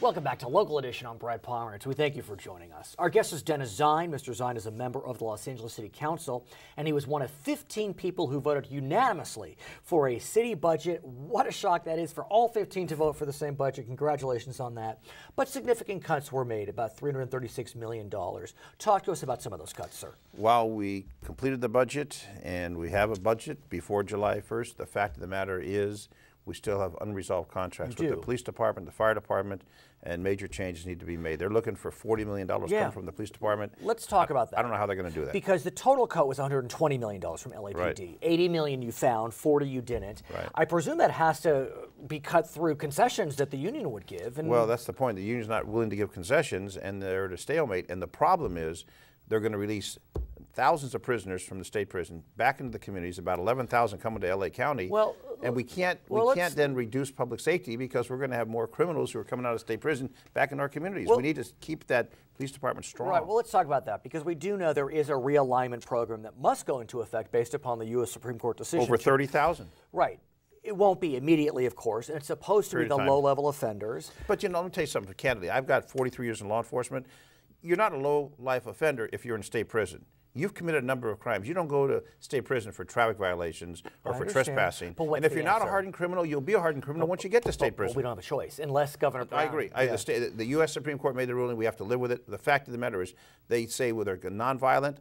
Welcome back to Local Edition. I'm Brad Pomerance. We thank you for joining us. Our guest is Dennis Zine. Mr. Zine is a member of the Los Angeles City Council, and he was one of 15 people who voted unanimously for a city budget. What a shock that is for all 15 to vote for the same budget. Congratulations on that. But significant cuts were made, about $336 million. Talk to us about some of those cuts, sir. While we completed the budget, and we have a budget before July 1st, the fact of the matter is we still have unresolved contracts with the police department, the fire department, and major changes need to be made. They're looking for $40 million coming from the police department. Let's talk about that. I don't know how they're going to do that. Because the total cut was $120 million from LAPD. Right. $80 million you found, $40 you didn't. Right. I presume that has to be cut through concessions that the union would give. And well, that's the point. The union's not willing to give concessions, and they're at a stalemate. And the problem is they're going to release thousands of prisoners from the state prison back into the communities, about 11,000 coming to LA County. Well, and we can't then reduce public safety because we're going to have more criminals who are coming out of state prison back in our communities. We need to keep that police department strong. Right, well, let's talk about that because we do know there is a realignment program that must go into effect based upon the U.S. Supreme Court decision. Over 30,000. Right. It won't be immediately, of course, and it's supposed to be the low-level offenders. But, you know, let me tell you something, candidly. I've got 43 years in law enforcement. You're not a low-life offender if you're in state prison. You've committed a number of crimes. You don't go to state prison for traffic violations or for trespassing. And if you're not a hardened criminal, you'll be a hardened criminal once you get to state prison. Well, we don't have a choice, unless Governor Brown. I agree. The U.S. Supreme Court made the ruling. We have to live with it. The fact of the matter is, they say whether they're nonviolent,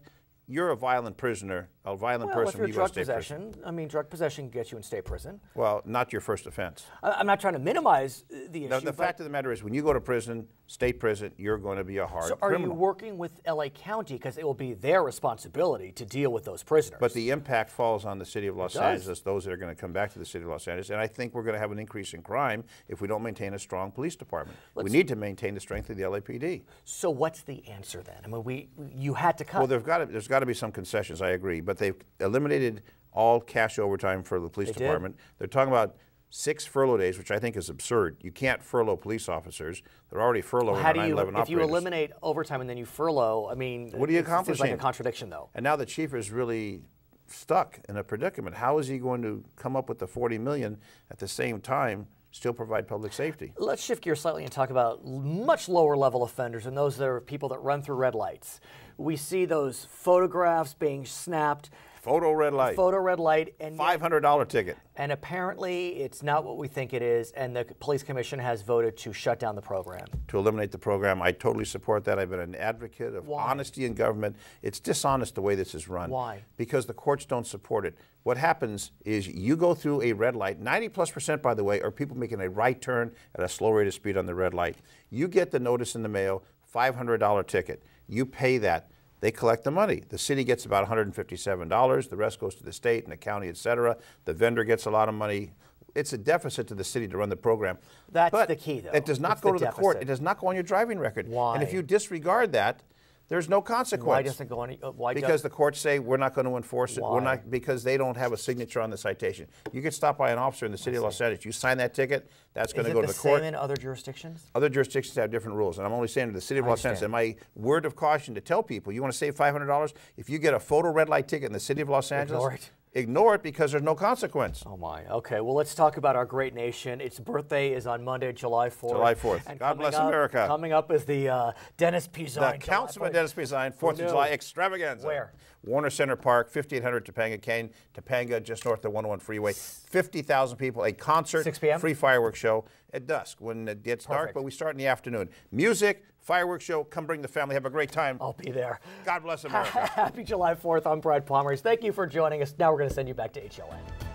you're a violent prisoner, a violent person when you go to state prison. I mean, drug possession gets you in state prison. Well, not your first offense. I'm not trying to minimize the issue. The fact of the matter is, when you go to prison, state prison, you're going to be a hard criminal. So are you working with LA County? Because it will be their responsibility to deal with those prisoners. But the impact falls on the city of Los Angeles, those that are going to come back to the city of Los Angeles. And I think we're going to have an increase in crime if we don't maintain a strong police department. We need to maintain the strength of the LAPD. So what's the answer then? I mean, you had to cut. Well, there's got to be some concessions, I agree. But they've eliminated all cash overtime for the police department. They're talking about 6 furlough days, which I think is absurd. You can't furlough police officers. They're already furloughing 9/11 operators. If you eliminate overtime and then you furlough, I mean, what are you accomplishing? It's like a contradiction, though. And now the chief is really stuck in a predicament. How is he going to come up with the $40 million at the same time still provide public safety? Let's shift gears slightly and talk about much lower level offenders and those that are people that run through red lights. We see those photographs being snapped. Photo red light. Photo red light. And $500 ticket. And apparently it's not what we think it is, and the police commission has voted to shut down the program. To eliminate the program. I totally support that. I've been an advocate of honesty in government. It's dishonest the way this is run. Why? Because the courts don't support it. What happens is you go through a red light, 90+%, by the way, are people making a right turn at a slow rate of speed on the red light. You get the notice in the mail, $500 ticket. You pay that. They collect the money. The city gets about $157. The rest goes to the state and the county, et cetera. The vendor gets a lot of money. It's a deficit to the city to run the program. That's the key, though. It does not go to the court. It does not go on your driving record. Why? And if you disregard that, there's no consequence. Why doesn't it go on? Because the courts say we're not going to enforce it. We're not, because they don't have a signature on the citation. You get stopped by an officer in the city of Los Angeles. You sign that ticket, that's going to go to the court. Is it the same in other jurisdictions? Other jurisdictions have different rules, and I'm only saying to the city of Los Angeles, and my word of caution to tell people, you want to save $500? If you get a photo red light ticket in the city of Los Angeles, ignore it because there's no consequence. Oh my. Okay. Well, let's talk about our great nation. Its birthday is on Monday, July 4th. July 4th. And God bless America. Coming up is the Dennis P. Zine. The Councilman Dennis P. Zine 4th of July extravaganza. Where? Warner Center Park, 5800 Topanga Canyon, Topanga, just north of the 101 freeway. 50,000 people, a concert, 6 p.m. free fireworks show at dusk when it gets dark, but we start in the afternoon. Music, fireworks show, come bring the family, have a great time. I'll be there. God bless America. Happy July 4th. I'm Brad Pomerance. Thank you for joining us. Now we're going to send you back to HLN.